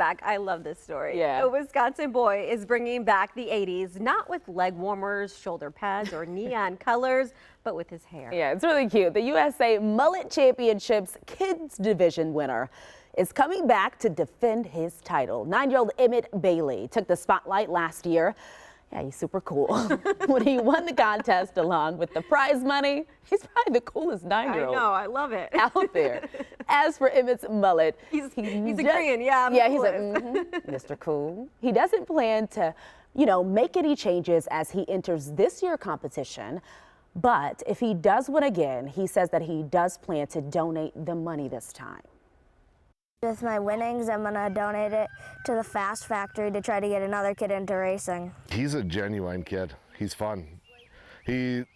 Back. I love this story. Yeah. A Wisconsin boy is bringing back the 80s, not with leg warmers, shoulder pads, or neon colors, but with his hair. Yeah, it's really cute. The USA Mullet Championships Kids Division winner is coming back to defend his title. 9-year-old Emmett Bailey took the spotlight last year. Yeah, he's super cool. When he won the contest along with the prize money, he's probably the coolest 9-year-old. I know, I love it. Out there. As for Emmett's mullet, he's agreeing, yeah. He's like, Mr. Cool. He doesn't plan to, make any changes as he enters this year's competition. But if he does win again, he says that he does plan to donate the money this time. With my winnings, I'm going to donate it to the Fast Factory to try to get another kid into racing. He's a genuine kid. He's fun. We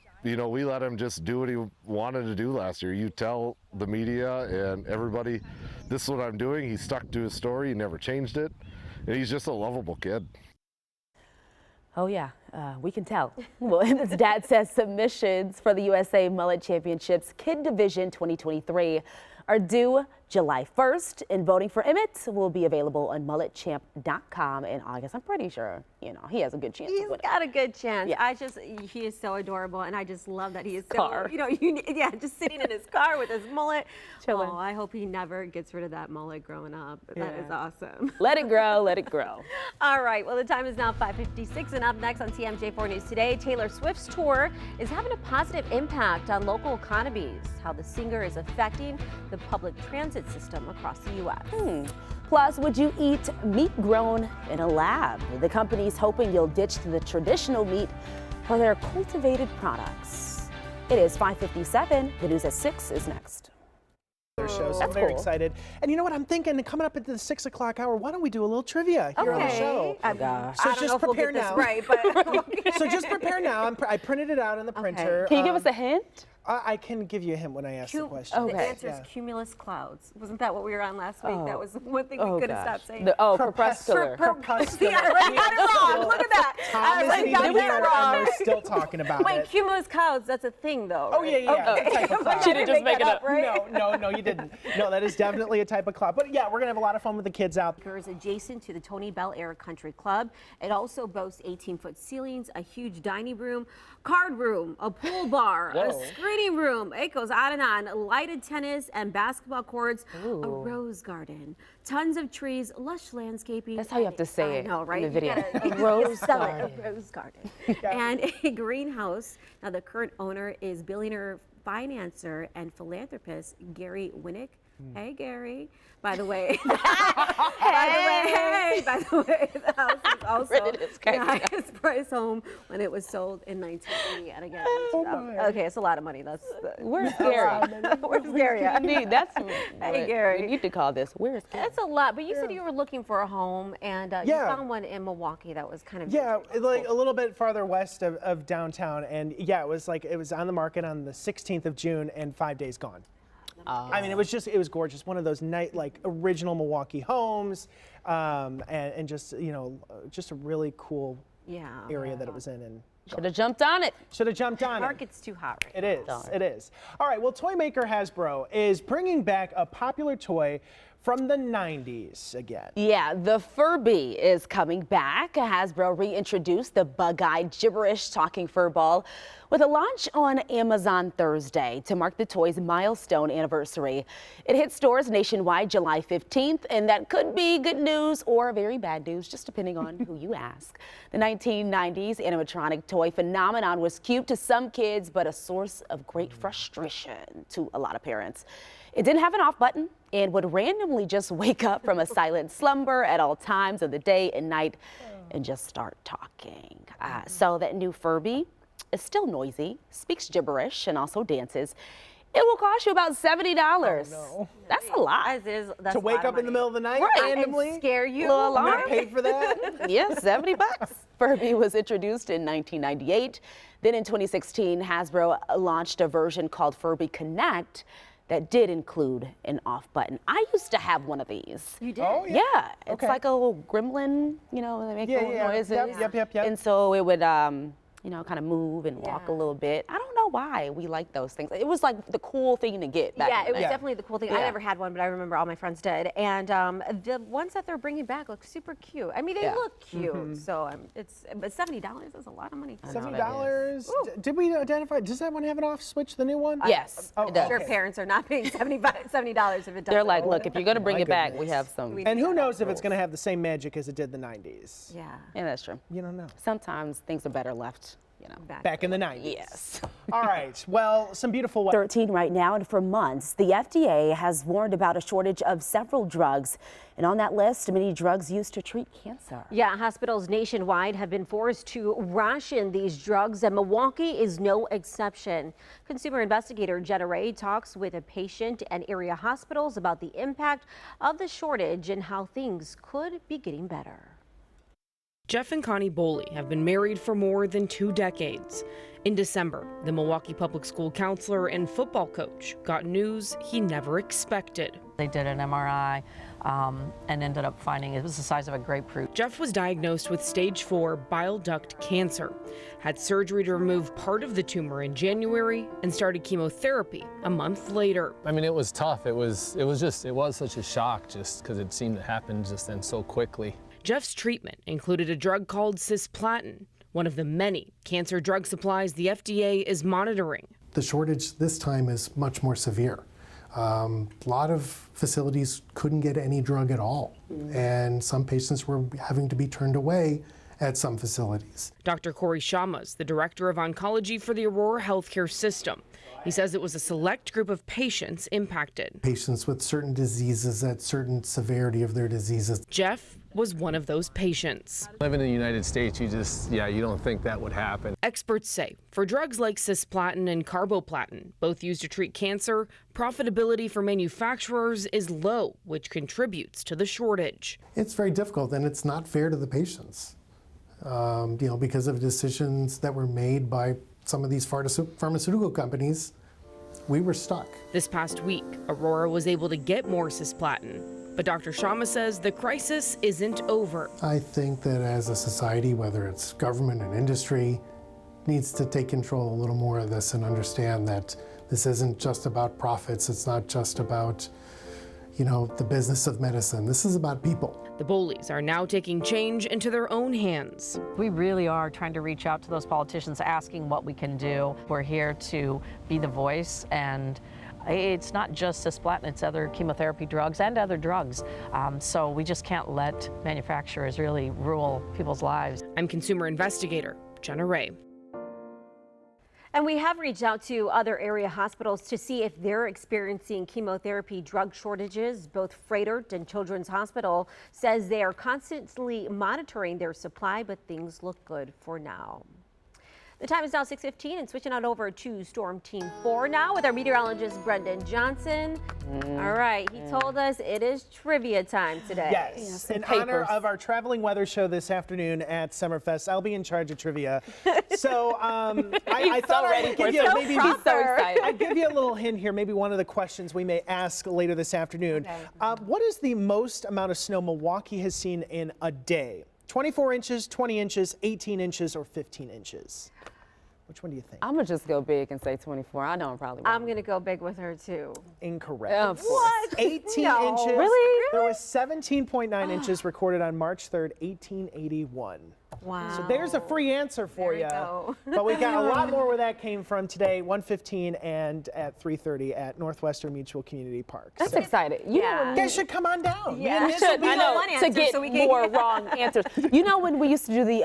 let him just do what he wanted to do last year. You tell the media and everybody, this is what I'm doing. He stuck to his story. He never changed it. And he's just a lovable kid. Oh, yeah, we can tell. Well, Emmett's dad says submissions for the USA Mullet Championships Kid Division 2023 are due July 1st, and voting for Emmett will be available on mulletchamp.com in August. I'm pretty sure, he has a good chance. He's got a good chance. Yeah. He is so adorable, and I just love that he is car. just sitting in his car with his mullet. Chilling. Oh, I hope he never gets rid of that mullet growing up. Yeah. That is awesome. Let it grow, let it grow. All right, well, the time is now 5:56, and up next on TMJ4 News Today, Taylor Swift's tour is having a positive impact on local economies, how the singer is affecting the public transit system across the U.S. Plus, would you eat meat grown in a lab? The company's hoping you'll ditch the traditional meat for their cultivated products. It is 5:57. The news at 6 is next. Show, so I'm very excited. And you know what I'm thinking? Coming up at the 6 o'clock hour, why don't we do a little trivia here on the show? Oh, gosh. So I don't just know if we'll prepare get this now. right, but okay. So just prepare now. I printed it out on the printer. Can you give us a hint? I can give you a hint when I ask the question. The answer is cumulus clouds. Wasn't that what we were on last week? That was one thing we couldn't stop saying. Crepuscular. See, I got it wrong. Look at that. Tom isn't even here, and we're still talking about it. Wait, cumulus clouds, that's a thing, though, right? Oh, yeah. It's a type of cloud. She didn't just make it up. Right? No, you didn't. No, that is definitely a type of cloud. But yeah, we're going to have a lot of fun with the kids out. It's adjacent to the Tony Bell Air Country Club. It also boasts 18-foot ceilings, a huge dining room, card room, a pool bar, a screening room. It goes on and on. Lighted tennis and basketball courts, a rose garden, tons of trees, lush landscaping. That's how you have to say it right? in the video. A rose garden. A rose garden. And a greenhouse. Now, the current owner is billionaire financer and philanthropist Gary Winnick. Hey, Gary. By the way, the house is also the highest price home when it was sold in 1980. And again, okay, it's a lot of money. Where's Gary? Where's Gary? Hey, Gary. We need to call this. Where's Gary? That's a lot. But you said you were looking for a home, and you found one in Milwaukee that was kind of like a little bit farther west of downtown, and yeah, it was on the market on the 16th of June, and 5 days gone. I mean, it was gorgeous. One of those original Milwaukee homes, and just a really cool area that it was in. And should have jumped on it. Should have jumped on it. The market's too hot right now. It is. All right, well, toy maker Hasbro is bringing back a popular toy from the 90s again. Yeah, the Furby is coming back. Hasbro reintroduced the bug-eyed gibberish talking fur ball with a launch on Amazon Thursday to mark the toy's milestone anniversary. It hits stores nationwide July 15th, and that could be good news or very bad news, just depending on who you ask. The 1990s animatronic toy phenomenon was cute to some kids, but a source of great frustration to a lot of parents. It didn't have an off button and would randomly just wake up from a silent slumber at all times of the day and night and just start talking. So that new Furby is still noisy, speaks gibberish, and also dances. It will cost you about $70. Oh, no. That's a lot. To wake up in the middle of the night randomly? And scare you. I'm gonna pay for that? Yeah, 70 bucks. Furby was introduced in 1998. Then in 2016, Hasbro launched a version called Furby Connect that did include an off button. I used to have one of these. You did? Oh, yeah. Yeah, it's like a little gremlin, they make little noises. Yep. And so it would, kind of move and walk a little bit. I don't know know why we like those things. It was like the cool thing to get back Yeah, in it the was day. definitely the cool thing. I Yeah. never had one, but I remember all my friends did. And the ones that they're bringing back look super cute. I mean, they Yeah. look cute. So but $70 is a lot of money. $70. Did we identify? Does that one have an off switch? The new one? Yes, Oh, it does. Sure, okay. parents are not paying $70 if it doesn't. They're like, look, if you're going to bring My it back, we goodness. have some. And who knows if it's going to have the same magic as it did the 90s? Yeah. Yeah, that's true. You don't know. Sometimes things are better left, Back in the 90s. Yes. All right. Well, some beautiful weather. 13 right now, and for months, the FDA has warned about a shortage of several drugs. And on that list, many drugs used to treat cancer. Yeah, hospitals nationwide have been forced to ration these drugs, and Milwaukee is no exception. Consumer investigator Jenna Ray talks with a patient and area hospitals about the impact of the shortage and how things could be getting better. Jeff and Connie Boley have been married for more than 2 decades. In December, the Milwaukee Public School counselor and football coach got news he never expected. They did an MRI and ended up finding it was the size of a grapefruit. Jeff was diagnosed with stage 4 bile duct cancer, had surgery to remove part of the tumor in January, and started chemotherapy a month later. I mean, it was tough. It was such a shock just because it seemed to happen just then so quickly. Jeff's treatment included a drug called cisplatin, one of the many cancer drug supplies the FDA is monitoring. The shortage this time is much more severe. A lot of facilities couldn't get any drug at all, and some patients were having to be turned away at some facilities. Dr. Corey Shamas, the director of oncology for the Aurora Healthcare System. He says it was a select group of patients impacted. Patients with certain diseases at certain severity of their diseases. Jeff was one of those patients. Living in the United States, you don't think that would happen. Experts say for drugs like cisplatin and carboplatin, both used to treat cancer, profitability for manufacturers is low, which contributes to the shortage. It's very difficult, and it's not fair to the patients, because of decisions that were made by some of these pharmaceutical companies. We were stuck. This past week, Aurora was able to get more cisplatin. But Dr. Shama says the crisis isn't over. I think that as a society, whether it's government and industry, needs to take control a little more of this and understand that this isn't just about profits. It's not just about, the business of medicine. This is about people. The Boleys are now taking change into their own hands. We really are trying to reach out to those politicians, asking what we can do. We're here to be the voice, and it's not just cisplatin, it's other chemotherapy drugs and other drugs. So we just can't let manufacturers really rule people's lives. I'm consumer investigator Jenna Ray. And we have reached out to other area hospitals to see if they're experiencing chemotherapy drug shortages. Both Frederick and Children's Hospital says they are constantly monitoring their supply, but things look good for now. The time is now 6:15 and switching on over to Storm Team 4 now with our meteorologist Brendan Johnson. All right, he told us it is trivia time today. Yes, in honor of our traveling weather show this afternoon at Summerfest, I'll be in charge of trivia. So I thought I would give you maybe I'd give you a little hint here. Maybe one of the questions we may ask later this afternoon. Okay. What is the most amount of snow Milwaukee has seen in a day? 24 inches, 20 inches, 18 inches, or 15 inches? Which one do you think? I'm going to just go big and say 24. I know I'm probably wrong. I'm going to go big with her, too. Incorrect. What? 18 inches. Really? There was 17.9 inches recorded on March 3rd, 1881. Wow. So there's a free answer for you. Go. But we got a lot more where that came from today, 1:15 and at 3:30 at Northwestern Mutual Community Park. That's exciting. You guys should come on down. Yeah, I know, to get more wrong answers. You know when we used to do the,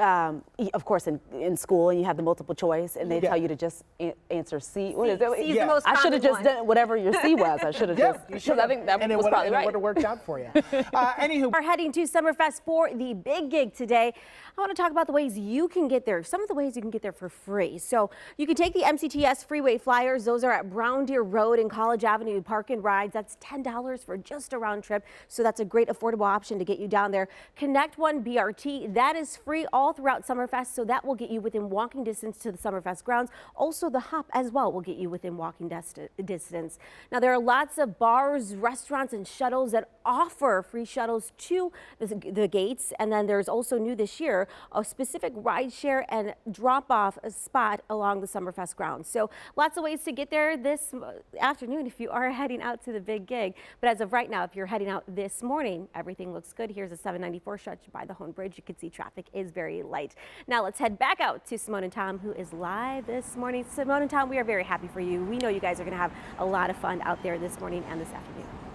of course, in school, and you have the multiple choice, and they tell you to just answer C. What is it? C is the most I should have common just done whatever your C was. I should have just, because I think that was probably right. And it would have worked out for you. Anywho. We're heading to Summerfest for the big gig today. I want to talk about the ways you can get there. Some of the ways you can get there for free. So you can take the MCTS Freeway Flyers. Those are at Brown Deer Road and College Avenue Park and Rides. That's $10 for just a round trip. So that's a great affordable option to get you down there. Connect One BRT. That is free all throughout Summerfest. So that will get you within walking distance to the Summerfest grounds. Also the Hop as well will get you within walking distance. Now there are lots of bars, restaurants, and shuttles that offer free shuttles to the gates. And then there's also new this year, a specific rideshare and drop-off spot along the Summerfest grounds. So lots of ways to get there this afternoon if you are heading out to the big gig. But as of right now, if you're heading out this morning, everything looks good. Here's a 794 stretch by the Hone Bridge. You can see traffic is very light. Now let's head back out to Simone and Tom, who is live this morning. Simone and Tom, we are very happy for you. We know you guys are going to have a lot of fun out there this morning and this afternoon.